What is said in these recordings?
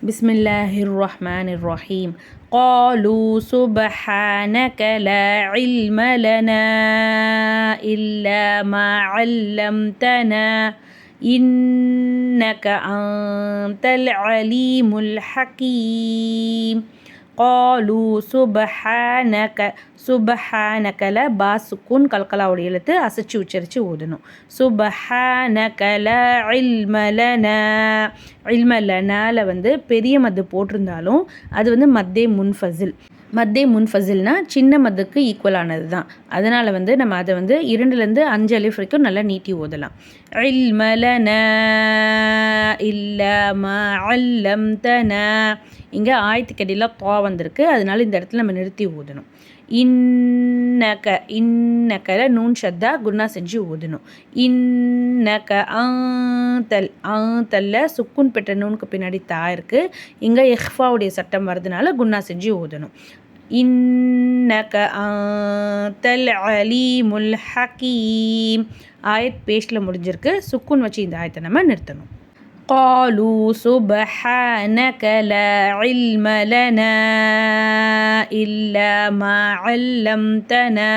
بسم الله الرحمن الرحيم. قالوا سبحانك لا علم لنا إلا ما علمتنا إنك أنت العليم الحكيم. قالوا சுபஹானகல பா சுக்குன் கல்கலாவுடைய எழுத்து அசைச்சு உச்சரித்து ஓதணும். சுபஹானகல இல்மலனால வந்து பெரிய மத்து போட்டிருந்தாலும் அது வந்து மத்தே முன்ஃபசில்னா சின்ன மத்துக்கு ஈக்குவலானது தான். அதனால் வந்து நம்ம அதை வந்து 2லேருந்து 5 அலிஃப் வரைக்கும் நல்லா நீட்டி ஓதலாம். இல்மலனா இல்லமா அல்லம்தனா. இங்கே ஆயத்துக்கடியில் தா வந்திருக்கு, அதனால இந்த இடத்துல நம்ம நிறுத்தி ஓதணும். இன்னக்கல நூன் ஷத்தா குன்னா செஞ்சு ஓதணும். இன்னக்க ஆத்தல்ல சுக்குன் பெற்ற நூனுக்கு பின்னாடி தா இருக்குது. இங்கே இஹ்ஃபாவுடைய சட்டம் வரதுனால குன்னா செஞ்சு ஓதணும். இன்னக்க ஆத்தல் அலீமுல் ஹக்கீம். ஆயத் பேஸ்டில் முடிஞ்சிருக்கு, சுக்குன் வச்சு இந்த ஆயத்தை நம்ம நிறுத்தணும். قالوا سبحانك لا علم لنا إلا ما علمتنا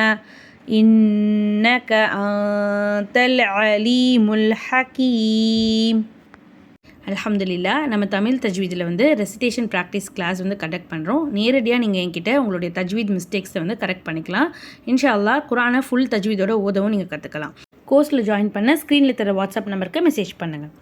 إنك أنت العليم الحكيم. அல்ஹம்துலில்லாஹ். நம்ம தமிழ் தஜ்வீதில் வந்து ரெசிடேஷன் ப்ராக்டிஸ் கிளாஸ் வந்து கண்டக்ட் பண்ணுறோம். நேரடியாக நீங்கள் என்கிட்ட உங்களுடைய தஜ்வீத் மிஸ்டேக்ஸை வந்து கரெக்ட் பண்ணிக்கலாம். இன்ஷா அல்லாஹ் குர்ஆனை ஃபுல் தஜ்வீதோட ஓதவும் நீங்கள் கற்றுக்கலாம். கோர்ஸில் ஜாயின் பண்ண ஸ்க்ரீனில் தர வாட்ஸ்அப் நம்பருக்கு மெசேஜ் பண்ணுங்கள்.